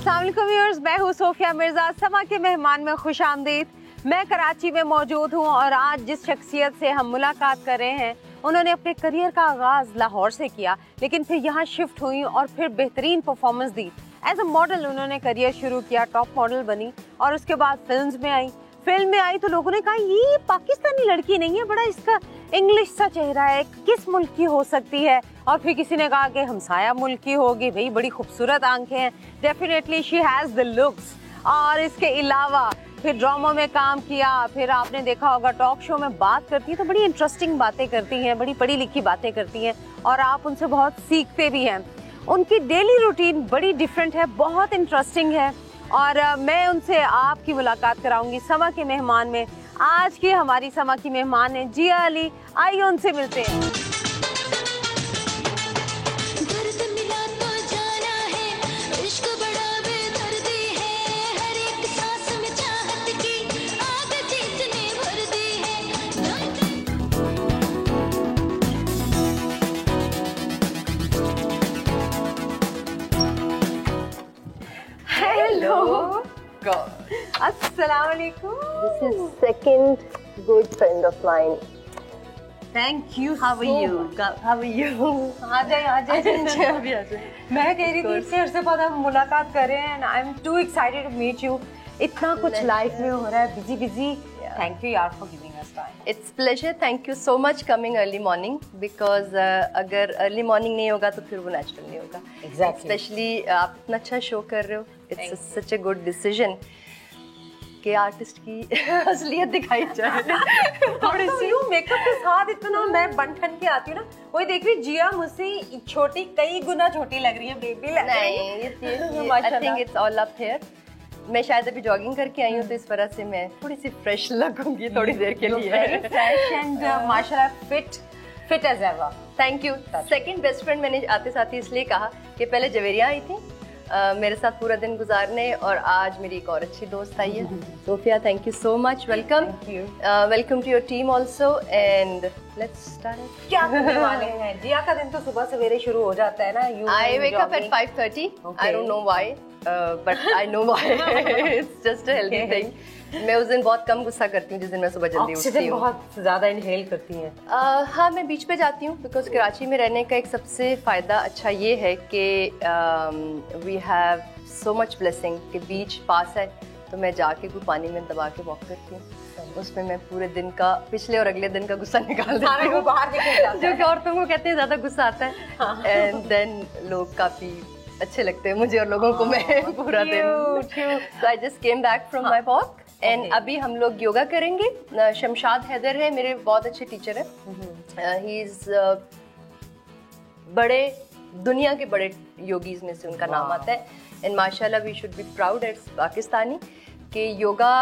अस्सलाम वालेकुम व्यूअर्स, मैं हूँ सोफिया मिर्ज़ा। समा के मेहमान में खुश आमदीद। मैं कराची में मौजूद हूँ और आज जिस शख्सियत से हम मुलाकात कर रहे हैं उन्होंने अपने करियर का आगाज़ लाहौर से किया, लेकिन फिर यहाँ शिफ्ट हुई और फिर बेहतरीन परफॉर्मेंस दी। एज अ मॉडल उन्होंने करियर शुरू किया, टॉप मॉडल बनी और उसके बाद फिल्म में आई तो लोगों ने कहा ये पाकिस्तानी लड़की नहीं है, बड़ा इसका इंग्लिश सा चेहरा है, किस मुल्क की हो सकती है। और फिर किसी ने कहा कि हमसाया मुल्क की होगी, भाई बड़ी खूबसूरत आंखें हैं, definitely she has the looks. और इसके अलावा फिर ड्रामा में काम किया, फिर आपने देखा होगा टॉक शो में बात करती है तो बड़ी इंटरेस्टिंग बातें करती हैं, बड़ी पढ़ी लिखी बातें करती हैं और आप उनसे बहुत सीखते भी हैं। उनकी डेली रूटीन बड़ी डिफरेंट है, बहुत इंटरेस्टिंग है और मैं उनसे आपकी मुलाकात कराऊंगी समा के मेहमान में। आज की हमारी समा की मेहमान है जिया अली, आइए उनसे मिलते हैं। Assalamu alaikum. This is second good friend of mine. Thank you. How are you? How are you? आ जाए। मैं कह रही थी इससे अर्से बाद हम मुलाकात कर रहे हैं and I'm too excited to meet you. इतना कुछ लाइफ में हो रहा है, busy. Thank you यार for giving us time. It's pleasure. Thank you so much coming early morning because अगर early morning नहीं होगा तो फिर वो natural नहीं होगा. Exactly. Especially आप इतना अच्छा शो कर रहे हो. It's such a good decision. के आर्टिस्ट की असलियत दिखाई जाए थोड़ी सी मेकअप के साथ इतना मैं बन ठन के आती हूँ ना, कोई देख रही जिया मुझसे छोटी कई गुना छोटी लग रही है, बेबी लग रही है। I think it's all up here. मैं शायद अभी जॉगिंग करके आई हूँ तो इस वजह से मैं थोड़ी सी फ्रेश लगूंगी थोड़ी देर के लिए। फ्रेश एंड माशाल्लाह fit as ever. Thank you. Second best friend मैंने आते साथ ही इसलिए कहा कि पहले जवेरिया आई थी मेरे साथ पूरा दिन गुजारने और आज मेरी एक और अच्छी दोस्त आई है Sophia. Thank you so much. Welcome. Welcome to your team also and let's start. क्या करने वाले हैं? जिया का दिन तो सुबह सवेरे शुरू हो जाता है ना। I wake up at 5:30। I don't know why but I know why. It's just a healthy thing. मैं उस दिन बहुत कम गुस्सा करती हूँ जिस दिन मैं सुबह जल्दी उठती हूँ। बहुत ज्यादा इनहेल करती हैं। हाँ, मैं बीच पे जाती हूँ बिकॉज कराची में रहने का एक सबसे फ़ायदा अच्छा ये है कि we have so much blessing कि बीच पास है तो मैं जाके कोई पानी में दबा के वॉक करती हूँ। उसमें मैं पूरे दिन का पिछले और अगले दिन का गुस्सा निकाल देती हूँ जो कि औरतों को कहते हैं ज़्यादा गुस्सा आता है एंड देन लोग काफ़ी अच्छे लगते हैं मुझे और लोगों को मैं पूरा दिन। So I just came back from my walk and अभी हम लोग योगा करेंगे। शमशाद हैदर है मेरे बहुत अच्छे टीचर है। ही इज बड़े दुनिया के बड़े योगीज में से उनका नाम आता है एंड माशाल्लाह we should be proud as Pakistani कि योगा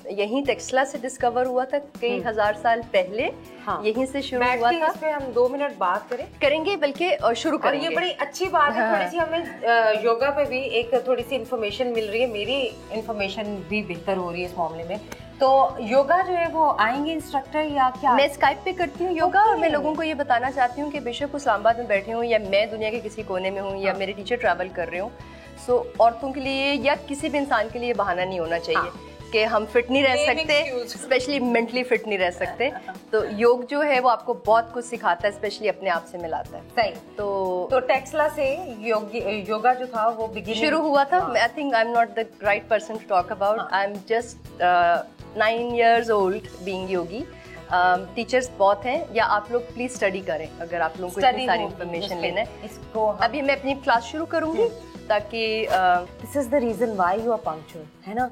यहीं टेक्सला से डिस्कवर हुआ था कई हजार साल पहले। हाँ। यहीं से शुरू हुआ था। इस पे हम 2 मिनट बात करेंगे बल्कि शुरू करेंगे। और ये बड़ी अच्छी बात है। थोड़ी सी हमें योगा पे भी एक थोड़ी सी इन्फॉर्मेशन मिल रही है, मेरी इन्फॉर्मेशन भी बेहतर हो रही है इस मामले में। तो योगा जो है वो आएंगे इंस्ट्रक्टर या क्या? मैं स्काइप पे करती हूँ योगा और मैं लोगों को ये बताना चाहती हूँ कि बेशक इस्लामाबाद में बैठे हूँ या मैं दुनिया के किसी कोने में हूँ या मेरे टीचर ट्रैवल कर रहे हूँ, सो औरतों के लिए या किसी भी इंसान के लिए बहाना नहीं होना चाहिए कि हम फिट नहीं रह सकते, स्पेशली मेंटली फिट नहीं रह सकते। तो योग जो है वो आपको बहुत कुछ सिखाता है, स्पेशली अपने आप से मिलाता है। सही। तो टेक्सला से योगा जो था वो शुरू हुआ था। I think I am not the right person to talk about. I am just 9 years old being yogi. Teachers बहुत हैं या आप लोग प्लीज स्टडी करें अगर आप लोगों को इतनी सारी इन्फॉर्मेशन लेना है। इसको अभी मैं अपनी क्लास शुरू करूंगी ताकि this is the reason why you are punctual, है ना?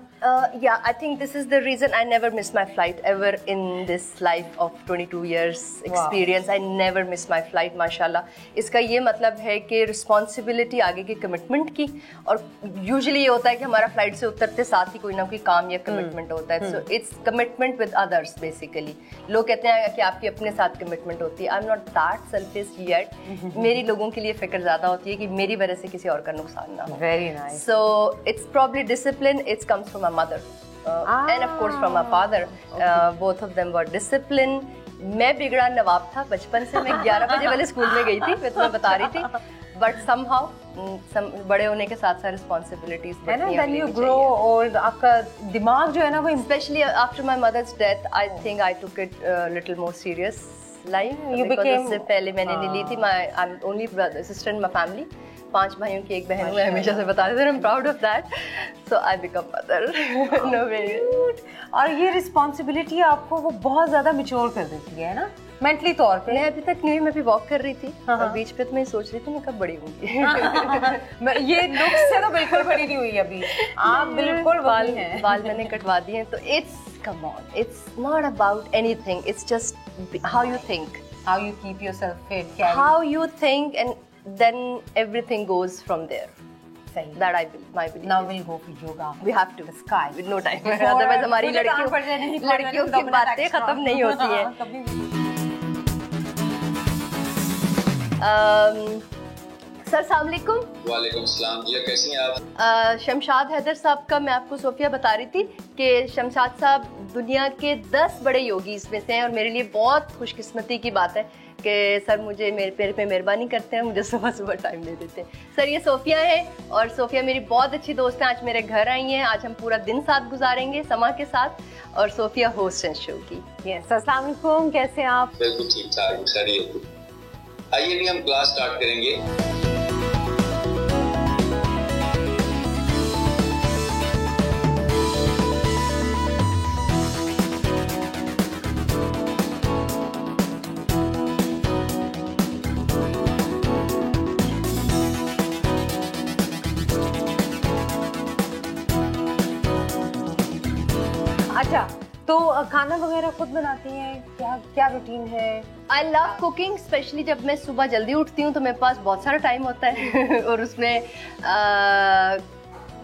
Yeah, I think this is the reason I never miss my flight ever in this life of 22 years experience. I never miss my flight, माशाल्लाह। इसका ये मतलब है कि responsibility आगे की कमिटमेंट की, और यूजुअली ये होता है कि हमारा फ्लाइट से उतरते साथ ही कोई ना कोई काम या कमिटमेंट होता है। So it's commitment with others basically. लोग कहते हैं कि आपकी अपने साथ कमिटमेंट होती है। आई am not that selfish yet. मेरी लोगों के लिए फिक्र ज़्यादा होती है कि मेरी वजह से किसी और का नुकसान ना हो। Very nice. So it's probably discipline. It comes from my mother and of course from my father. Both of them were disciplined. मैं बिगड़ा नवाब था बचपन से। मैं 11 बजे वाले स्कूल में गई थी, मैं तुम्हें बता रही थी। बट समहाउ बड़े होने के साथ साथ रिस्पॉन्सिबिलिटीज है ना, when you grow old आपका दिमाग जो है ना वो specially after my mother's death I think I took it little more serious life. You became उससे पहले मैंने नहीं ली थी। I am only sister in my family, 5 भाइयों की एक बहन हूँ, हमेशा से बताते थे, I am proud of that, so I become mother. No way. और ये रिस्पॉन्सिबिलिटी आपको वो बहुत ज्यादा मैच्योर कर देती है ना मेंटली तौर पे। मैं अभी तक नहीं, मैं भी वॉक कर रही थी और बीच पे तो मैं सोच रही थी मैं कब बड़ी होंगी। ये लुक से तो बिल्कुल बड़ी नहीं हुई अभी, आप बिल्कुल बाल मैंने कटवा दिए हैं, तो it's come on, it's not about anything, it's just how you think, how you keep yourself fit, how you think and then everything goes from there. That I believe. Now we'll go for yoga. We have to. The sky. With no time. Otherwise हमारी लड़कियों की बातें खत्म नहीं होती हैं। Sir अस्सलाम वालेकुम। वालेकुम सलाम जी, कैसी हैं आप? शमशाद हैदर साहब का मैं आपको सोफिया बता रही थी कि शमशाद साहब दुनिया के 10 बड़े योगी इसमें से हैं, और मेरे लिए बहुत खुशकिस्मती की बात है कि सर मुझे मेरे पे मेहरबानी करते हैं, मुझे सुबह सुबह टाइम दे देते हैं। सर ये सोफिया है, और सोफिया मेरी बहुत अच्छी दोस्त है, आज मेरे घर आई हैं, आज हम पूरा दिन साथ गुजारेंगे समा के साथ, और सोफिया होस्ट हैं शो की। यस, अस्सलाम वालेकुम, कैसे हैं आप? बिल्कुल ठीक ठाक, खैरियत। आइए भी हम क्लास स्टार्ट करेंगे। अच्छा, तो खाना वगैरह खुद बनाती हैं, क्या क्या रूटीन है? आई लव कुकिंग, स्पेशली जब मैं सुबह जल्दी उठती हूँ तो मेरे पास बहुत सारा टाइम होता है और उसमें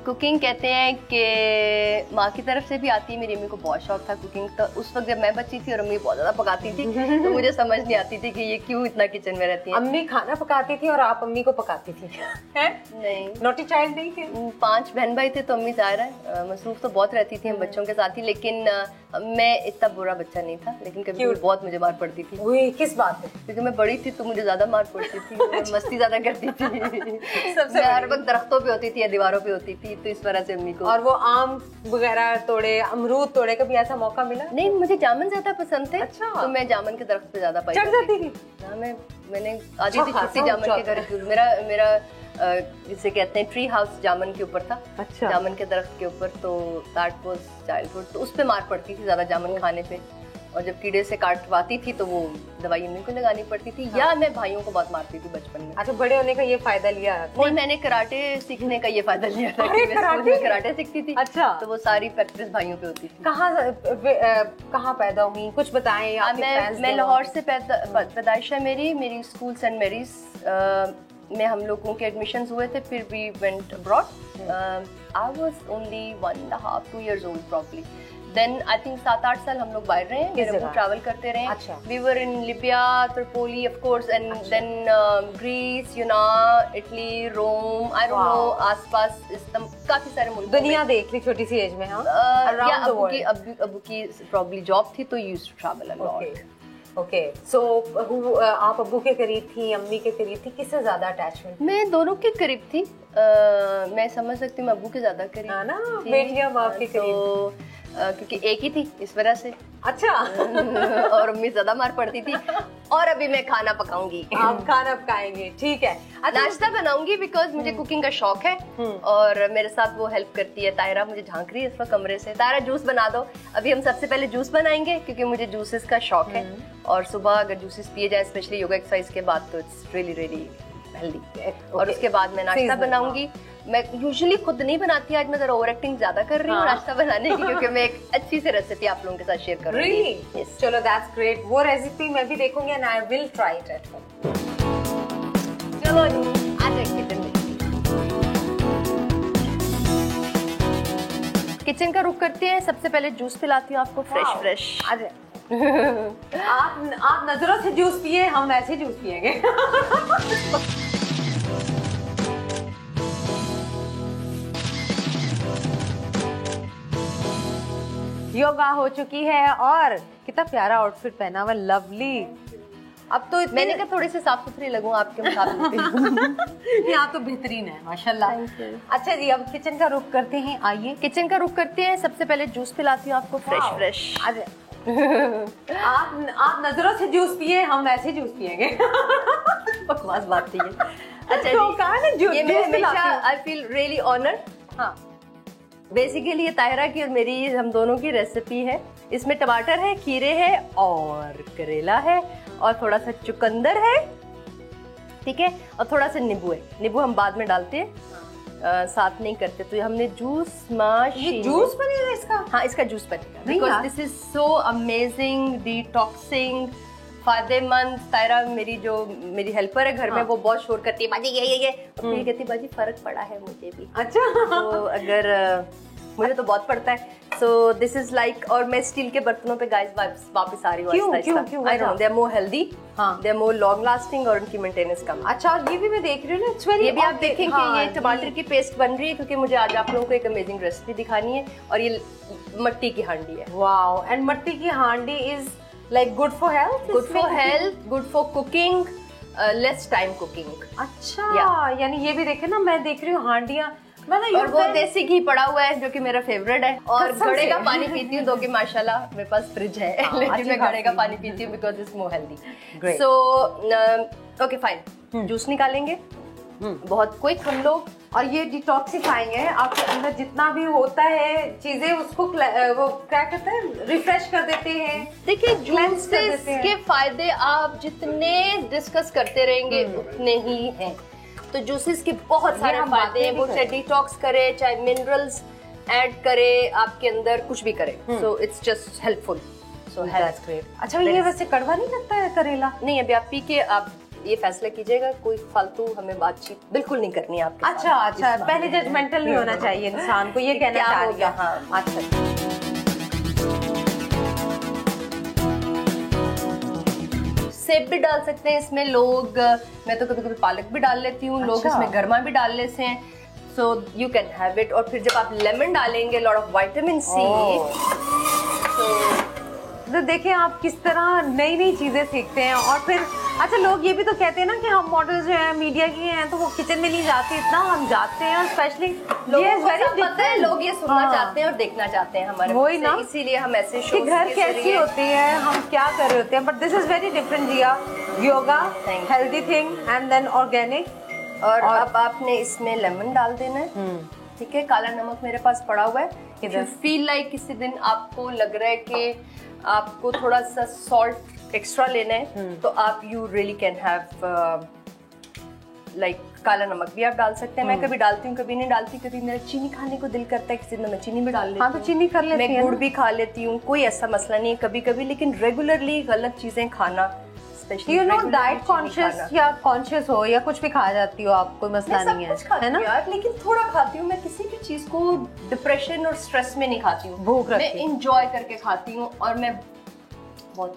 कुकिंग कहते हैं कि माँ की तरफ से भी आती है। मेरी अम्मी को बहुत शौक था कुकिंग, तो उस वक्त जब मैं बच्ची थी और अम्मी बहुत ज़्यादा पकाती थी तो मुझे समझ नहीं आती थी कि ये क्यों इतना किचन में रहती है। अम्मी खाना पकाती थी और आप अम्मी को पकाती थी? है? नहीं, नोटी चाइल्ड नहीं थे? 5 बहन भाई थे, तो अम्मी ज़ाहिर है मसरूफ तो बहुत रहती थी हम बच्चों के साथ ही, लेकिन मैं इतना बुरा बच्चा नहीं था, लेकिन कभी बहुत मुझे मार पड़ती थी। वही किस बात है? क्योंकि मैं बड़ी थी तो मुझे ज्यादा मार पड़ती थी, मैं मस्ती ज्यादा करती थी। सबसे हर वक्त दरख्तों पे होती थी या दीवारों पे होती थी, तो इस वजह से अम्मी को। और वो आम वगैरह तोड़े, अमरूद तोड़े, कभी ऐसा मौका मिला? नहीं, मुझे जामुन ज्यादा पसंद थे। अच्छा। तो मैं जामुन के दरख्त पे ज्यादा चढ़ जाती थी? हाँ, मैंने आती थी छुट्टी जामुन के घर। मेरा जिसे कहते हैं ट्री हाउस जामुन के ऊपर था। अच्छा। जामुन के दरख्त के ऊपर, तो दैट वाज चाइल्डहुड, तो उस पे मार पड़ती थी ज्यादा जामुन खाने पे, और जब कीड़े से काटवाती थी तो वो दवाई अम्मी को लगानी पड़ती थी। हाँ। या मैं भाइयों को बहुत मारती थी बचपन में। अच्छा, बड़े होने का ये फायदा लिया? नहीं, मैंने कराटे सीखने का ये फायदा लिया था कि मैं स्कूल में कराटे सीखती थी। अच्छा। तो वो सारी प्रैक्टिस भाइयों पे होती थी। कहाँ पैदा हुई, कुछ बताएं। मैं लाहौर से पैदाइश है मेरी स्कूल सेंट मैरीज में हम लोगों के एडमिशंस हुए थे, फिर we went abroad. I was only 1.5-2 years old probably. Then I think 7-8 साल हम लोग बाहर रहे हैं, ट्रैवल करते रहे। अच्छा। We were in Libya, Tripoli of course, and अच्छा। then Greece, Italy, Rome, I don't know, आसपास काफी सारे मुल्क दुनिया देख ली छोटी सी एज में। हाँ, अबू की probably जॉब थी तो used to travel a lot. Okay, so आप अब्बू के करीब थी, अम्मी के करीब थी, किससे ज्यादा अटैचमेंट? मैं दोनों के करीब थी। मैं समझ सकती हूँ अब्बू के ज्यादा करीब। हाँ ना, बेटियां बाप के करीब। क्योंकि एक ही थी इस वजह से। अच्छा। और अम्मी ज्यादा मार पड़ती थी। और अभी मैं खाना पकाऊंगी। आप खाना पकाएंगे, ठीक है। नाश्ता बनाऊंगी बिकॉज मुझे कुकिंग का शौक है, और मेरे साथ वो हेल्प करती है। तायरा मुझे झांक रही है इस वक्त कमरे से, तायरा जूस बना दो। अभी हम सबसे पहले जूस बनाएंगे क्योंकि मुझे जूसेस का शौक है, और सुबह अगर जूसेस पिए जाए स्पेशली योगा एक्सरसाइज के बाद तो इट्स रियली रियली हेल्दी। और उसके बाद मैं नाश्ता बनाऊंगी। मैं यूजुअली खुद नहीं बनाती, आज मैं जरा ओवर एक्टिंग ज्यादा कर रही हूँ नाश्ता बनाने की, क्योंकि मैं एक अच्छी सी रेसिपी आप लोगों के साथ शेयर कर रही हूँ। Really? चलो, दैट्स ग्रेट। वो रेसिपी मैं भी देखूंगी and I will try it at home. चलो आ जाए किचन में। किचन का रुख करते हैं। सबसे पहले जूस पिलाती हूँ आपको, फ्रेश। आ जाए। आप नजरों से जूस पिए, हम ऐसे जूस पिएंगे। योगा हो चुकी है और कितना प्यारा आउटफिट पहना हुआ, लवली। अब तो मैंने कहा थोड़ी सी साफ सुथरी लगूं आपके मुकाबले। यहाँ तो बेहतरीन है माशाल्लाह। अच्छा जी, अब किचन का रुख करते हैं, आइए किचन का रुख करते हैं। सबसे पहले जूस पिलाती हूँ आपको, फ्रेश। आप नजरों से जूस पिए, हम वैसे जूस पिएंगे। बकवास बात थी ये। अच्छा तो कहा ना ये मैं हमेशा आई फील रियली ऑनर्ड। हाँ, बेसिकली ये ताहिरा की और मेरी, हम दोनों की रेसिपी है। इसमें टमाटर है, खीरे है और करेला है और थोड़ा सा चुकंदर है, ठीक है, और थोड़ा सा नींबू है। नींबू हम बाद में डालते हैं, साथ नहीं करते। तो हमने जूस ये जूस बनेगा इसका? हाँ, इसका जूस बनेगा because this is so amazing, detoxing, फायदेमंद। तायरा मेरी हेल्पर है घर में, वो बहुत शोर करती है, बाजी ये फिर कहती है बाजी फर्क पड़ा है मुझे भी। अच्छा। तो अगर मुझे तो बहुत पड़ता है। सो दिस इज लाइक, और मैं स्टील के बर्तनों पे गाइस वापस आ रही हूँ। क्यों? I know, they are more healthy, they are more long lasting और उनकी मेंटेनेंस कम। अच्छा, और ये भी मैं देख रही हूँ ना, ये भी आप देखेंगे, ये टमाटर की पेस्ट बन रही है क्योंकि मुझे आज आप लोगों को एक अमेजिंग रेसिपी दिखानी है। और ये मट्टी की हांडी है। वाओ, एंड मट्टी की हांडी is like good for health? Good for health, good for cooking, less time cooking. अच्छा, यानी ये भी देखे ना, मैं देख रही हूँ हांडियाँ, और वो देसी घी पड़ा हुआ है जो कि मेरा फेवरेट है। और घड़े का पानी पीती हूँ, तो कि माशाल्लाह मेरे पास फ्रिज है, लेकिन मैं घड़े का पानी पीती हूँ because it's more healthy. So okay fine, juice निकालेंगे बहुत क्विक हम लोग। और ये डिटॉक्सिफाइंग है, आपके अंदर जितना भी होता है चीजें उसको वो क्या कहते हैं, रिफ्रेश कर देते हैं। देखिए, जूसेस के फायदे आप जितने डिस्कस करते रहेंगे उतने ही हैं। तो जूसेस के बहुत सारे फायदे हैं, वो चाहे डिटॉक्स करे, चाहे मिनरल्स ऐड करे आपके अंदर, कुछ भी करे। So it's just helpful. So that's great. अच्छा, ये वैसे कड़वा नहीं लगता है करेला? नहीं, अभी आप पी के आप ये फैसला कीजिएगा। कोई फालतू हमें बातचीत बिल्कुल नहीं करनी है आपके। अच्छा, पहले जजमेंटल नहीं होना चाहिए इंसान को, ये कहना चाह रही है। हाँ, अच्छा। सेब भी डाल सकते हैं इसमें लोग, मैं तो कभी कभी पालक भी डाल लेती हूँ। लोग इसमें गरमा भी डाल लेते हैं। So you can have it. और फिर जब आप लेमन डालेंगे, लॉट ऑफ विटामिन सी। तो देखें आप किस तरह नई नई चीजें सीखते हैं। और फिर अच्छा, लोग ये भी तो कहते हैं ना कि हम मॉडल जो है मीडिया की हैं, तो वो किचन में नहीं जाते, इतना हम जाते हैं। और स्पेशली लोग ये सुनना चाहते हैं और देखना चाहते हैं हमारे, वही ना, इसीलिए हम ऐसे शो घर कैसी होती है, हम क्या कर रहे होते हैं। But this is very different Jiya, yoga, healthy thing and then organic. और अब आपने इसमें लेमन डाल देना है, ठीक है। काला नमक मेरे पास पड़ा हुआ है। फील लाइक किसी दिन आपको लग रहा है कि आपको थोड़ा सा सॉल्ट एक्स्ट्रा लेना है, तो आप you really can have like काला नमक भी आप डाल सकते हैं। मैं कभी डालती हूँ, कभी नहीं डालती। कभी मेरा चीनी खाने को दिल करता है, किसी दिन मैं चीनी भी डाल लेती हूँ। हाँ, तो चीनी कर लेती मैं गुड़ भी खा लेती हूँ, कोई ऐसा मसला नहीं है कभी कभी। लेकिन रेगुलरली गलत चीजें खाना, यू नो, डाइट कॉन्शियस या कॉन्शियस हो या कुछ भी खा जाती हो आप, कोई मसला नहीं है ना यार। लेकिन थोड़ा खाती हूँ मैं, किसी भी चीज को डिप्रेशन और स्ट्रेस में नहीं खाती हूँ। भूख मैं इंजॉय करके खाती हूँ और मैं बहुत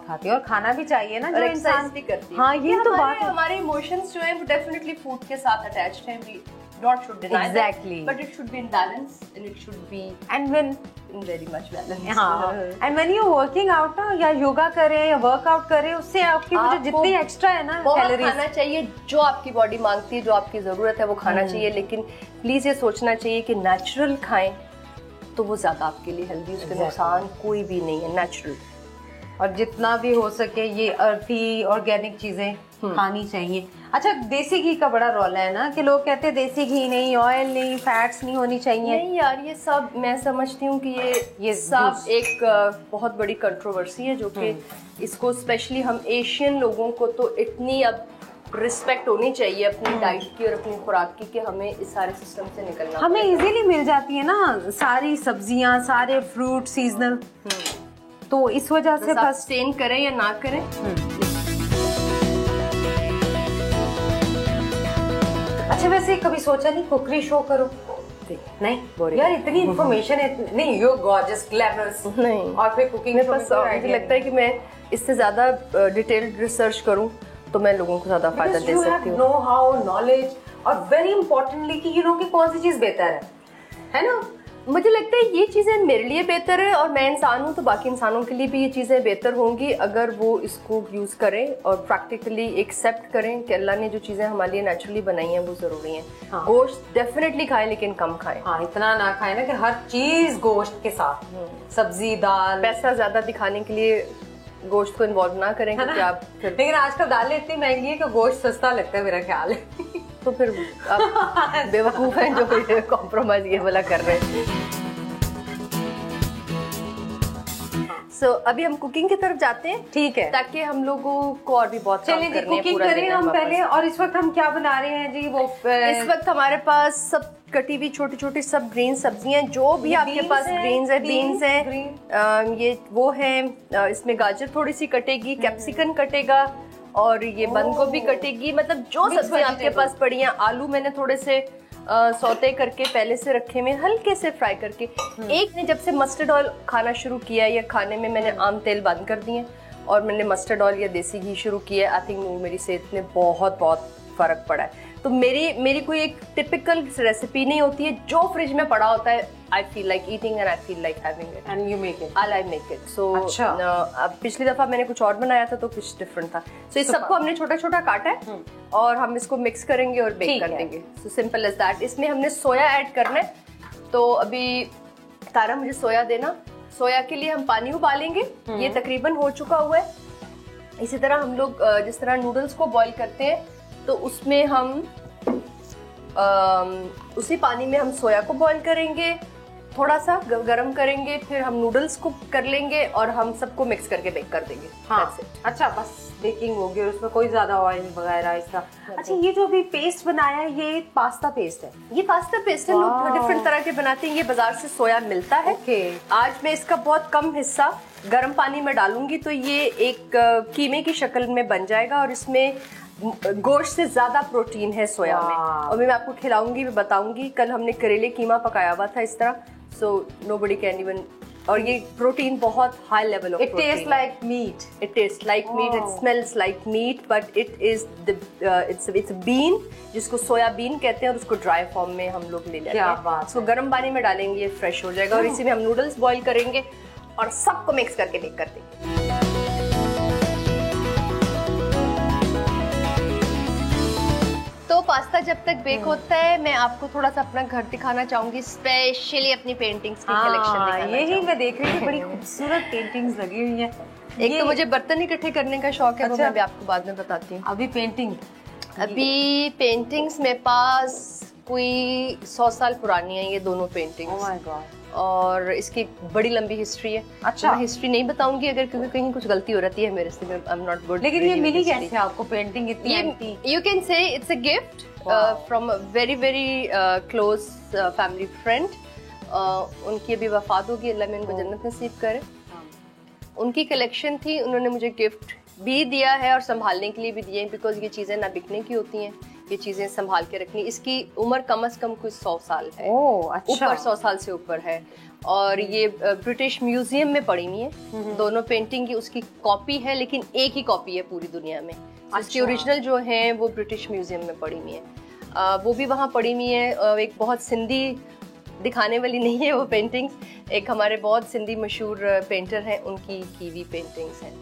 खाती हूँ। और खाना भी चाहिए ना, जो इंसान भी करती है। हाँ, ये तो बात है। हमारे इमोशंस जो हैं वो डेफिनेटली फूड के साथ अटैच्ड हैं। We not should deny exactly that, but it should be in balance and it should be and when in very much balance. हाँ, and when you working out ना, या योगा करें या वर्कआउट करें, उससे आपकी जो जितनी एक्स्ट्रा है ना कैलोरीज, खाना चाहिए जो आपकी बॉडी मांगती है, जो आपकी जरूरत है वो खाना चाहिए। लेकिन प्लीज ये सोचना चाहिए कि नेचुरल खाएं तो वो ज्यादा आपके लिए हेल्दी, उसके नुकसान कोई भी नहीं है। नेचुरल, और जितना भी हो सके ये अर्थी ऑर्गेनिक चीजें खानी चाहिए। अच्छा, देसी घी का बड़ा रोल है ना, कि लोग कहते हैं देसी घी नहीं, ऑयल नहीं, फैट्स नहीं होनी चाहिए। नहीं यार, ये सब मैं समझती हूँ कि ये सब एक बहुत बड़ी कंट्रोवर्सी है, जो कि इसको स्पेशली हम एशियन लोगों को तो इतनी अब रिस्पेक्ट होनी चाहिए अपनी डाइट की और अपनी खुराक की, कि हमें इस सारे सिस्टम से निकलना। हमें इजीली मिल जाती है ना सारी सब्जियां, सारे फ्रूट सीजनल, तो इस वजह से बस सस्टेन करें या ना करें। अच्छा, वैसे कभी सोचा नहीं कुकरी शो करो? नहीं यार, इतनी इन्फॉर्मेशन है। नहीं, यू गॉर्जियस, ग्लैमरस नहीं, और फिर कुकिंग में बस मुझे लगता है कि मैं इससे ज्यादा डिटेल्ड रिसर्च करूं तो मैं लोगों को ज्यादा फायदा दे सकती हूं। नो हाउ, नॉलेज, और वेरी इंपॉर्टेंटली कि यू नो कि कौन सी चीज बेहतर है ना। मुझे लगता है ये चीज़ें मेरे लिए बेहतर है और मैं इंसान हूँ तो बाकी इंसानों के लिए भी ये चीज़ें बेहतर होंगी अगर वो इसको यूज़ करें और प्रैक्टिकली एक्सेप्ट करें कि अल्लाह ने जो चीज़ें हमारे लिए नेचुरली बनाई हैं वो ज़रूरी हैं। हाँ। गोश्त डेफिनेटली खाएं लेकिन कम खाएं। हाँ, इतना ना खाए ना कि हर चीज गोश्त के साथ, सब्जी दाल। पैसा ज़्यादा दिखाने के लिए गोश्त को इन्वॉल्व ना करें क्योंकि आप फिर लेकिन आजकल दालें इतनी महंगी है कि गोश्त सस्ता लगता है मेरा ख्याल है। तो फिर आप बेवकूफ़ हैं जो कॉम्प्रोमाइज़ ये वाला कर रहे हैं। सो अभी हम कुकिंग की तरफ जाते हैं, ठीक है, ताकि हम लोगों को और भी बहुत काम चलिए करने हैं, कुकिंग पूरा करें दिन हम हमारे पहले। और इस वक्त हम क्या बना रहे हैं जी? वो इस वक्त हमारे पास सब कटी हुई छोटी छोटी सब ग्रीन सब्जियां, जो भी आपके पास ग्रीन्स है, बीन्स है, ये वो है, इसमें गाजर थोड़ी सी कटेगी, कैप्सिकम कटेगा और ये बंद गोभी कटेगी, मतलब जो सब्जियां आपके पास पड़ी हैं। आलू मैंने थोड़े से सौते करके पहले से रखे हुए, हल्के से फ्राई करके। एक ने जब से मस्टर्ड ऑयल खाना शुरू किया या खाने में मैंने आम तेल बंद कर दिए और मैंने मस्टर्ड ऑयल या देसी घी शुरू किया, आई थिंक मेरी सेहत में बहुत बहुत फर्क पड़ा है। तो मेरी कोई एक टिपिकल रेसिपी नहीं होती है, जो फ्रिज में पड़ा होता है I feel like eating and I feel like having it and you make it. I make it. So अच्छा। अब पिछली दफा मैंने कुछ और बनाया था तो कुछ डिफरेंट था। सो इस सबको हमने छोटा छोटा काटा है और हम इसको मिक्स करेंगे और बेक कर देंगे। So simple as that. इसमें हमने सोया ऐड करना है, तो अभी तारा मुझे सोया देना। सोया के लिए हम पानी उबालेंगे, ये तकरीबन हो चुका हुआ है। इसी तरह हम लोग जिस तरह नूडल्स को बॉईल करते हैं तो उसमें हम उसी पानी में हम सोया को बॉईल करेंगे, थोड़ा सा गरम करेंगे, फिर हम नूडल्स को कर लेंगे और हम सबको मिक्स करके बेक कर देंगे। हाँ, अच्छा, बस बेकिंग होगी और उसमें कोई ज्यादा ऑयल वगैरह इसका। अच्छा, ये जो अभी पेस्ट बनाया है ये पास्ता पेस्ट है? ये पास्ता पेस्ट है, लोग डिफरेंट तरह के बनाते हैं। ये बाजार से सोया मिलता है। आज मैं इसका बहुत कम हिस्सा गर्म पानी में डालूंगी तो ये एक कीमे की शक्ल में बन जाएगा और इसमें गोश्त से ज्यादा प्रोटीन है सोया में। और मैं आपको खिलाऊंगी, मैं बताऊंगी। कल हमने करेले कीमा पकाया हुआ था इस तरह, सो नोबडी कैन इवन। और ये प्रोटीन बहुत high level of protein. It tastes like meat. It tastes like meat. It smells like meat, but it is it's a bean जिसको सोया बीन कहते हैं और उसको ड्राई फॉर्म में हम लोग ले लेते हैं। इसको गर्म पानी में डालेंगे, ये फ्रेश हो जाएगा और इसी में हम नूडल्स बॉईल करेंगे और सबको मिक्स करके बेक कर देंगे। तो पास्ता जब तक बेक होता है मैं आपको थोड़ा सा अपना घर दिखाना चाहूंगी, स्पेशली अपनी पेंटिंग्स की कलेक्शन दिखाना। यही मैं देख रही हूँ, बड़ी खूबसूरत पेंटिंग्स लगी हुई हैं। एक तो मुझे बर्तन इकट्ठे करने का शौक है, वो मैं भी आपको बाद में बताती हूँ। अभी पेंटिंग्स मेरे पास कोई 100 साल पुरानी है ये दोनों पेंटिंग्स। Oh my God. और इसकी बड़ी लंबी हिस्ट्री है। अच्छा। मैं हिस्ट्री नहीं बताऊंगी अगर, क्योंकि कहीं कुछ गलती हो रहती है मेरे से, आई एम नॉट गुड। लेकिन ये मिली कैसे आपको पेंटिंग इतनी anti? You can say it's a gift from a very very close family friend. उनकी अभी वफात होगी, अल्लाह में उनको जन्नत नसीब करे। उनकी कलेक्शन थी, उन्होंने मुझे गिफ्ट भी दिया है और संभालने के लिए भी दिए, बिकॉज ये चीज़ें ना बिकने की होती हैं, ये चीज़ें संभाल के रखनी। इसकी उम्र कम से कम कुछ 100 साल है। अच्छा। ऊपर 100 साल से ऊपर है। और ये ब्रिटिश म्यूजियम में पड़ी हुई है। दोनों पेंटिंग की उसकी कॉपी है, लेकिन एक ही कॉपी है पूरी दुनिया में। इसकी ओरिजिनल जो है वो ब्रिटिश म्यूजियम में पड़ी हुई है। वो भी वहाँ पड़ी हुई है। एक बहुत सिंधी दिखाने वाली नहीं है वो पेंटिंग्स, एक हमारे बहुत सिंधी मशहूर पेंटर हैं, उनकी की हुई पेंटिंग्स हैं।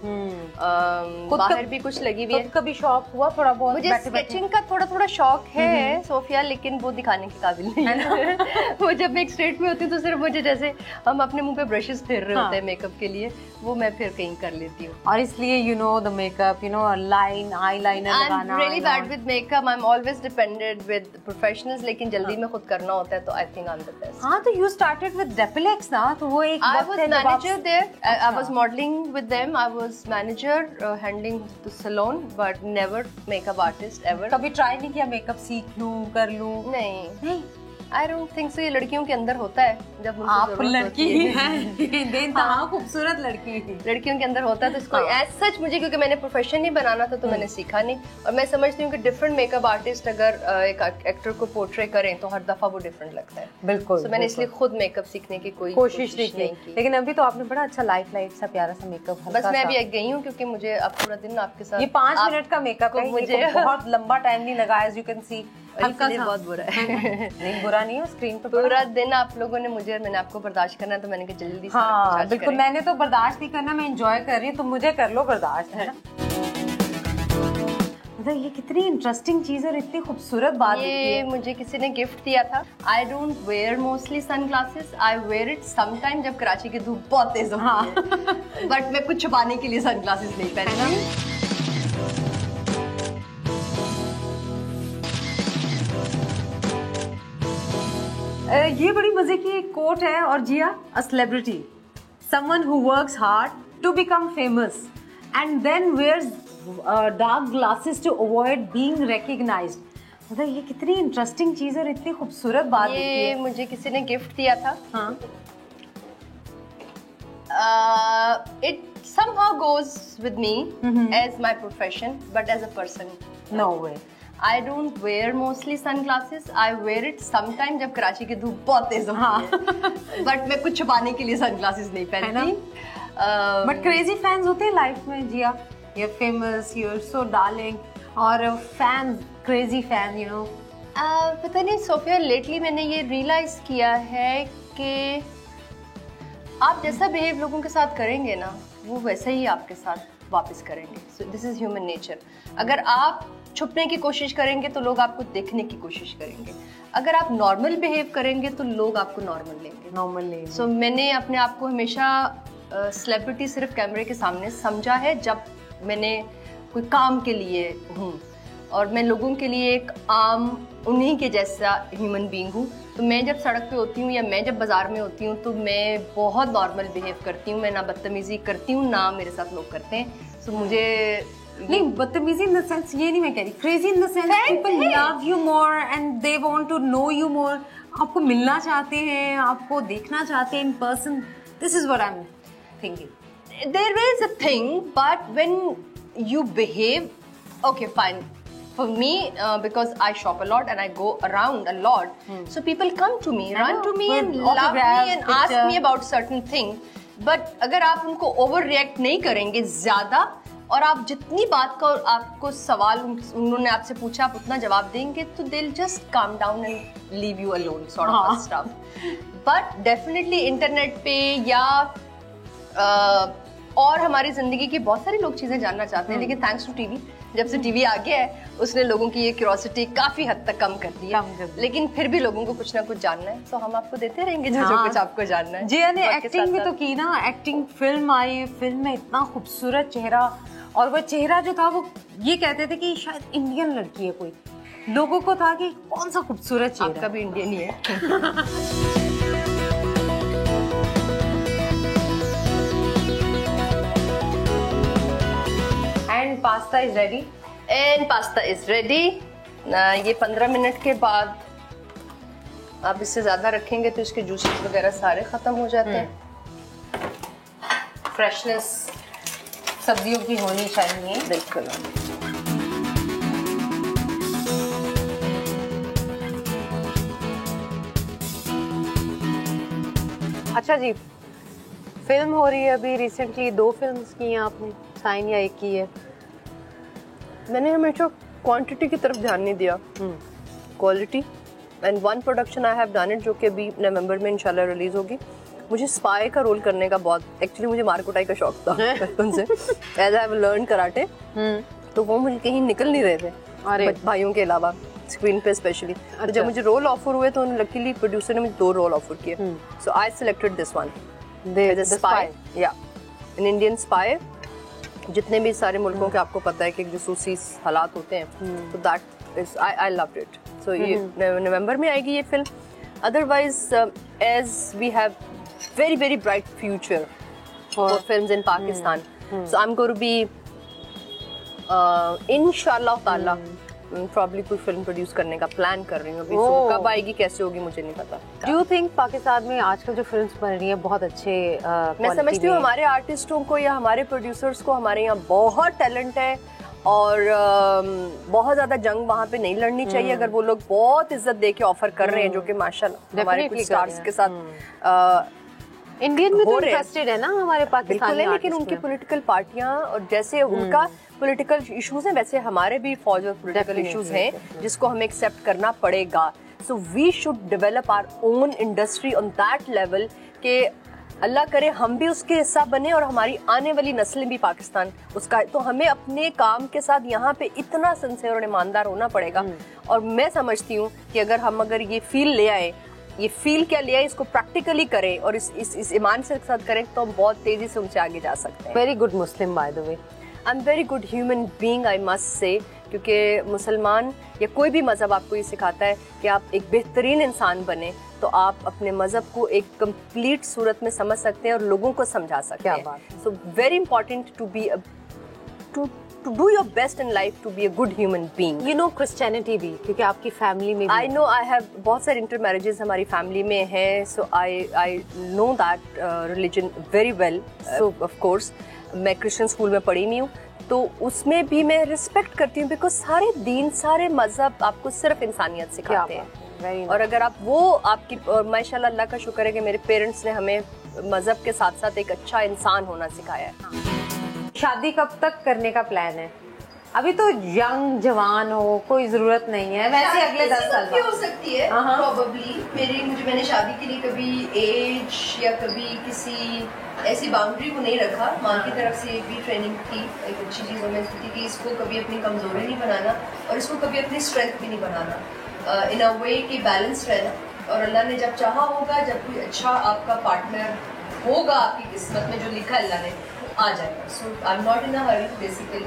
बाहर भी कुछ लगी हुई है। कभी शौक हुआ थोड़ा बहुत? मुझे स्केचिंग का थोड़ा थोड़ा शौक है सोफिया, लेकिन वो दिखाने के काबिल नहीं है। वो जब मैं एक स्टेट में होती हूँ तो सिर्फ मुझे, जैसे हम अपने मुंह पे ब्रशेस फेर रहे होते हैं मेकअप के लिए, वो मैं फिर कहीं कर लेती हूँ। और इसलिए you know the makeup, you know line eyeliner लगाना। I am really bad with makeup, I am always dependent with professionals, लेकिन जल्दी में खुद करना होता है तो I think I am the best. हाँ, तो यू स्टार्टेड विद डेपिलेक्स ना, तो वो एक I was manager there. I was modeling with them. I was manager, handling the salon, but never makeup artist ever. कभी ट्राई नहीं किया मेकअप सीख लूं, कर लूं? नहीं। I don't think so. ये लड़कियों के अंदर होता है, जब आप लड़की हैं, बेनतहा खूबसूरत लड़की थी। लड़कियों के अंदर होता है तो इसको एज सच मुझे, क्योंकि मैंने प्रोफेशन नहीं बनाना था तो मैंने सीखा नहीं। और मैं समझती हूँ कि डिफरेंट मेकअप आर्टिस्ट अगर एक एक्टर को पोर्ट्रे करें तो हर दफा वो डिफरेंट लगता है। बिल्कुल। तो मैंने इसलिए खुद मेकअप सीखने की कोई कोशिश नहीं की। लेकिन अभी तो आपने बड़ा अच्छा लाइट सा प्यारा सा मेकअप। बस मैं अभी गई हूँ क्योंकि मुझे अब पूरा दिन आपके साथ, ये 5 मिनट का मेकअप है, मुझे बहुत लंबा टाइम नहीं लगा। एज यू कैन सी हल्का सा बहुत बुरा है। नहीं बुरा नहीं है, स्क्रीन पे पूरा दिन आप लोगों ने मुझे और मैंने आपको बर्दाश्त करना है, तो मैंने कहा जल्दी से हाँ बिल्कुल, मैंने तो बर्दाश्त नहीं करना, मैं एंजॉय कर रही हूँ, तो मुझे कर लो बर्दाश्त, है ना। मतलब ये कितनी इंटरेस्टिंग चीज और इतनी खूबसूरत बात ये मुझे किसी ने गिफ्ट दिया था। I don't wear mostly sunglasses, I wear it sometime जब कराची की धूप बहुत तेज होती है, बट मैं कुछ छुपाने के लिए सन ग्लासेस नहीं पहनती। ये बड़ी मजे की एक कोट है, और Jia, a celebrity someone who works hard to become famous and then wears dark glasses to avoid being recognised. मतलब ये कितनी इंटरेस्टिंग चीज और इतनी खूबसूरत बात ये मुझे किसी ने गिफ्ट दिया था। हाँ। It somehow goes with me as my profession, but as a person, no way. I don't wear mostly sunglasses. I wear it sometime जब कराची की धूप बहुत तेज होती है, but मैं कुछ छुपाने के लिए sunglasses नहीं पहनती। But crazy fans होते हैं लाइफ में, जिया। You're famous, you're so darling, और fans, crazy fan, you know. पता नहीं सोफिया, लेटली मैंने ये रियलाइज किया है कि आप जैसा बिहेव लोगों के साथ करेंगे ना, वो वैसे ही आपके साथ वापस करेंगे। So this is human nature. अगर आप छुपने की कोशिश करेंगे तो लोग आपको देखने की कोशिश करेंगे, अगर आप नॉर्मल बिहेव करेंगे तो लोग आपको नॉर्मल लेंगे। नॉर्मल लेंगे। सो मैंने अपने आप को हमेशा सेलिब्रिटी सिर्फ कैमरे के सामने समझा है जब मैंने कोई काम के लिए हूँ, और मैं लोगों के लिए एक आम उन्हीं के जैसा ह्यूमन बीइंग हूँ। तो मैं जब सड़क पे होती हूँ या मैं जब बाजार में होती हूँ तो मैं बहुत नॉर्मल बिहेव करती हूँ, मैं ना बदतमीजी करती हूँ ना मेरे साथ लोग करते हैं। सो मुझे नहीं, बदतमीजी इन द सेंस ये नहीं मैं कह रही, crazy in the sense people love you more and they want to know you more. आपको मिलना चाहते हैं, आपको देखना चाहते हैं in person. This is what I am thinking. There is a thing, but when you behave, okay, fine. For me, because I shop a lot and I go around a lot, so people come to me, run to me and love me and ask me about certain thing. But अगर आप उनको overreact नहीं करेंगे ज़्यादा, और आप जितनी बात का आपको सवाल उन्होंने आपसे पूछा आप उतना जवाब देंगे, तो they'll just calm down and leave you alone, sort of stuff. But definitely internet पे या और हमारी जिंदगी की बहुत सारे लोग चीजें जानना चाहते हैं, लेकिन थैंक्स टू टीवी, जब से टीवी आ गया है उसने लोगों की ये क्यूरियोसिटी काफी हद तक कम कर दी है। लेकिन फिर भी लोगों को कुछ ना कुछ जानना है, तो हम आपको देते रहेंगे जो कुछ आपको जानना है। जिया ने एक्टिंग भी तो की ना, एक्टिंग फिल्म आई, फिल्म में इतना खूबसूरत चेहरा, और वो चेहरा जो था वो ये कहते थे कि शायद इंडियन लड़की है कोई, लोगों को था कि कौन सा खूबसूरत चेहरा। आपका भी इंडियन ही है। And pasta is ready. And pasta is ready. ये 15 मिनट के बाद आप इससे ज़्यादा रखेंगे तो इसके जूसेस वगैरह सारे ख़त्म हो जाते हैं। फ्रेशनेस सब्जियों की होनी चाहिए। बिल्कुल। अच्छा जी, फिल्म हो रही है अभी रिसेंटली, 2 फिल्म्स की हैं आपने, साइन या एक की है? मैंने हमेशा क्वांटिटी की तरफ ध्यान नहीं दिया, quality. And one production I have done it, जो कि अभी नवंबर में इंशाल्लाह रिलीज होगी। मुझे स्पाई का रोल करने का बहुत, एक्चुअली मुझे मारकुटाई का शौक था बचपन से, as I have learn karate, तो वो मुझे कहीं निकल नहीं रहे थे भाइयों के अलावा, स्क्रीन पे स्पेशली। तो जब मुझे रोल ऑफर हुए तो लकीली प्रोड्यूसर ने मुझे 2 रोल ऑफर किए, so I selected this one, the spy, या एन इंडियन स्पाई। जितने भी सारे मुल्कों के आपको पता है कि जासूसी हालात होते हैं, तो that is I loved it. So ये नवंबर में आएगी ये film. Otherwise as we have very very bright future for films in Pakistan, so I'm going to be inshallah taala probably कोई फिल्म प्रोड्यूस करने का प्लान कर रही हूँ अभी। कब आएगी कैसे होगी मुझे नहीं पता। Do you think पाकिस्तान में आजकल जो फिल्म्स बन रही हैं बहुत अच्छे मैं समझती हूँ हमारे आर्टिस्टों को या हमारे प्रोड्यूसर्स को हमारे यहाँ बहुत टैलेंट है, और बहुत ज्यादा जंग वहाँ पे नहीं लड़नी चाहिए। अगर वो लोग बहुत इज्जत दे के ऑफर कर रहे हैं, जो कि माशाल्लाह हमारे कुछ स्टार्स के साथ इंडियन भी तो हो रहे हैं। इंटरेस्टेड है ना हमारे बिल्कुल पाकिस्तानी है, लेकिन artist उनकी में। पॉलिटिकल पार्टियां और जैसे उनका पॉलिटिकल इश्यूज हैं वैसे हमारे भी फौज और पॉलिटिकल Definitely, इश्यूज हैं जिसको हमें एक्सेप्ट करना पड़ेगा. So we should develop our own industry on that level कि अल्लाह करे हम भी उसके हिस्सा बने और हमारी आने वाली नस्लें भी पाकिस्तान उसका. तो हमें अपने काम के साथ यहाँ पे इतना सिंसियर और ईमानदार होना पड़ेगा. और मैं समझती हूँ कि अगर ये फील ले आए, ये फील क्या लिया है, इसको प्रैक्टिकली करें और इस ईमान से साथ करें तो हम बहुत तेजी से उनसे आगे जा सकते हैं. Very good Muslim by the way. I am very good human being I must say, क्योंकि मुसलमान या कोई भी मज़हब आपको ये सिखाता है कि आप एक बेहतरीन इंसान बने तो आप अपने मज़हब को एक कंप्लीट सूरत में समझ सकते हैं और लोगों को समझा सकते हैं. So very important to be to do your best in life to be a good human being. You know Christianity भी, क्योंकि आपकी फैमिली में भी I know I have बहुत सारे intermarriages हमारी फैमिली में हैं, so I know that religion very well. So of course मैं क्रिश्चियन स्कूल में पढ़ी हुई हूँ तो उसमें भी मैं रिस्पेक्ट करती हूँ बिकॉज सारे दीन सारे मजहब आपको सिर्फ इंसानियत सिखाते हैं. और अगर आप वो आपकी और माशाल्लाह अल्लाह का शुक्र है कि मेरे पेरेंट्स ने हमें मजहब के साथ साथ एक अच्छा इंसान होना सिखाया है. शादी कब तक करने का प्लान है? अभी तो यंग जवान हो, कोई जरूरत नहीं है वैसे अगले 10 साल हो सकती है प्रोबेबली. मैंने शादी के लिए कभी एज या कभी किसी ऐसी बाउंड्री को नहीं रखा. माँ की तरफ से भी ट्रेनिंग थी एक अच्छी चीज़ों में थी कि इसको कभी अपनी कमजोरी नहीं बनाना और इसको कभी अपनी स्ट्रेंथ भी नहीं बनाना. इन अ वे कि बैलेंस रहना. और अल्लाह ने जब चाहा होगा, जब कोई अच्छा आपका पार्टनर होगा आपकी किस्मत में जो लिखा अल्लाह ने आ जाएगा. So I am not in a hurry basically.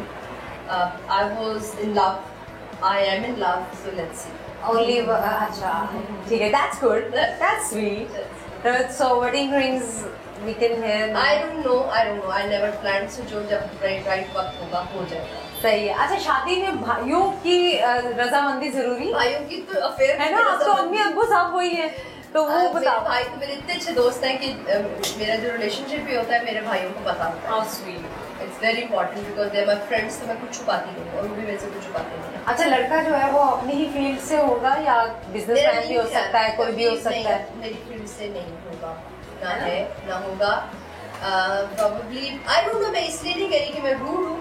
I was in love. I am in love. So let's see. Only अच्छा ठीक है. That's good. That's sweet. So wedding rings we can hear. I don't know. I never planned. So जो जब right वक्त होगा हो जाएगा. सही है. अच्छा शादी में भाइयों की रजामंदी जरूरी? भाइयों की तो अफेयर है ना. अब तो अम्मी अब्बू सब वही है तो वो बताओ. भाई तो मेरे इतने अच्छे दोस्त हैं कि मेरा जो रिलेशनशिप भी होता है मेरे भाइयों को पता होता है. How sweet. It's very important because they are my friends. तो मैं कुछ छुपाती नहीं और वो भी मेरे से कुछ छुपाते नहीं. अच्छा लड़का जो है वो अपनी ही फील्ड से होगा या बिजनेसमैन भी हो सकता है, कोई भी हो सकता है? मेरी फील्ड से नहीं होगा, ना है ना होगा. Probably I don't know. मैं इसलिए नहीं कह रही कि मैं रूड हूँ.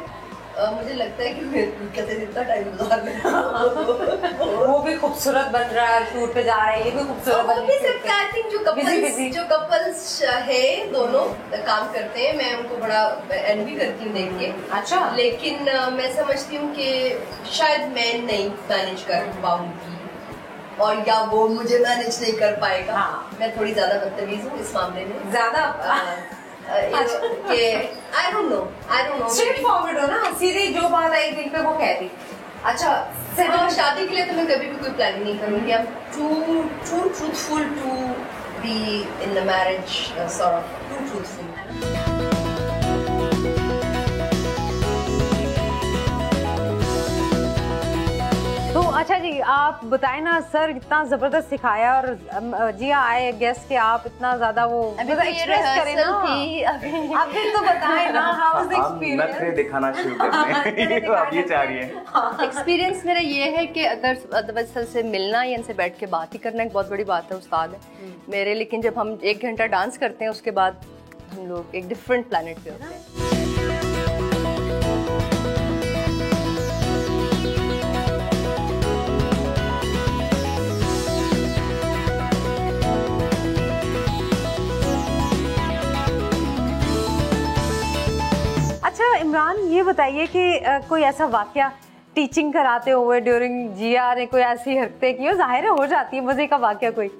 मुझे लगता है कि मैं कहते इतना टाइम गुजार रहा वो भी खूबसूरत बन रहा है, टूर पे जा रहा है, ये भी खूबसूरत बन रहा है. आई थिंक जो कपल्स है दोनों काम करते हैं मैं उनको बड़ा एनवी करती हूँ देख के. अच्छा. लेकिन मैं समझती हूँ कि शायद मैं नहीं मैनेज कर पाऊंगी और या वो मुझे मैनेज नहीं कर पाएगा. हाँ. मैं थोड़ी ज्यादा बदतमीज हूँ इस मामले में. ज्यादा I don't know. Straight forward हो ना, सीधे जो बात आई दिल पे वो कहती. अच्छा हाँ, शादी के लिए तो मैं कभी भी कोई प्लानिंग नहीं करूँगी. I'm too truthful to be in the marriage sort of too truthful. तो अच्छा जी आप बताएं ना सर, इतना जबरदस्त सिखाया और जी आई गेस कि आप इतना ज्यादा वो एक्सप्रेस करें ना. अभी तो बताएं ना हाउ वाज द एक्सपीरियंस. नखरे दिखाना शुरू करते हैं. अब ये चाह रही है. एक्सपीरियंस मेरा ये है कि अगर से मिलना या इनसे बैठ के बात ही करना एक बहुत बड़ी बात है. उस्ताद है मेरे, लेकिन जब हम 1 घंटा डांस करते हैं उसके बाद हम लोग एक डिफरेंट प्लेनेट पे होते हैं. अच्छा इमरान ये बताइए कि कोई ऐसा वाकया टीचिंग कराते हुए ड्यूरिंग जिया ने कोई ऐसी हरकतें की हो? जाहिर है हो जाती है. मजे का वाकया कोई?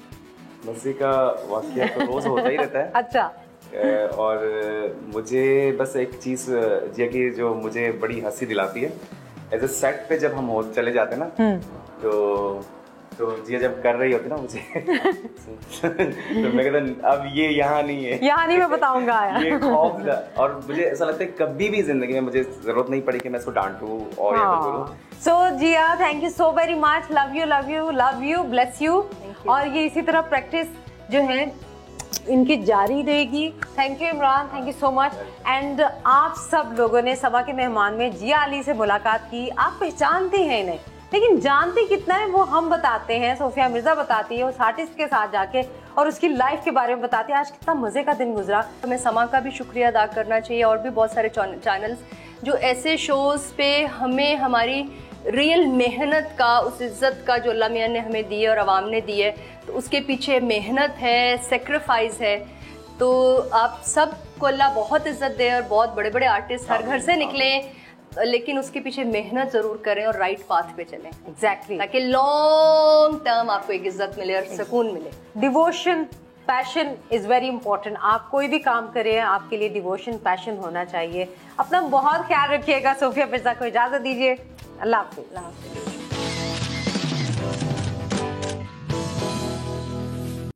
मजे का वाकया तो रोज होता ही रहता है. अच्छा. और मुझे बस एक चीज जिया की जो मुझे बड़ी हंसी दिलाती है, एज ए सेट पे जब हम चले जाते हैं ना तो जिया जब कर रही होती ना मुझे तो मैं कहता अब ये यहाँ नहीं है, यहाँ नहीं मैं बताऊंगा ये खौफ. और मुझे ऐसा लगता है कभी भी जिंदगी में मुझे जरूरत नहीं पड़ी कि मैं इसको डांटूं और या बोलूं. So Jia thank you so very much. Love you bless you. और ये इसी तरह प्रैक्टिस जो है इनकी जारी रहेगी. Thank you Imran, thank you so much. And आप सब लोगों ने सभा के मेहमान में जिया अली से मुलाकात की. आप पहचानते हैं इन्हें लेकिन जानते कितना है वो हम बताते हैं, सोफिया मिर्जा बताती है उस आर्टिस्ट के साथ जाके और उसकी लाइफ के बारे में बताती है। आज कितना मजे का दिन गुजरा। हमें समा का भी शुक्रिया अदा करना चाहिए और भी बहुत सारे चैनल्स जो ऐसे शोज़ पे हमें हमारी रियल मेहनत का, उस इज़्ज़त का जो अल्लाह मियां ने हमें दी है और आवाम ने दी है, तो उसके पीछे मेहनत है, सेक्रीफाइस है। तो आप सब को अल्लाह बहुत इज़्ज़त दे और बहुत बड़े बड़े आर्टिस्ट हर घर से निकलें, लेकिन उसके पीछे मेहनत ज़रूर करें और राइट पाथ पे चलें। एग्जैक्टली, ताकि लॉन्ग टर्म आपको एक इज़्ज़त मिले और सुकून मिले। Devotion, passion is very important. आप कोई भी काम करें, आपके लिए डिवोशन, पैशन होना चाहिए। अपना बहुत ख्याल रखिएगा। सोफिया मिर्ज़ा को इजाज़त दीजिए। अल्लाह हाफ़िज़।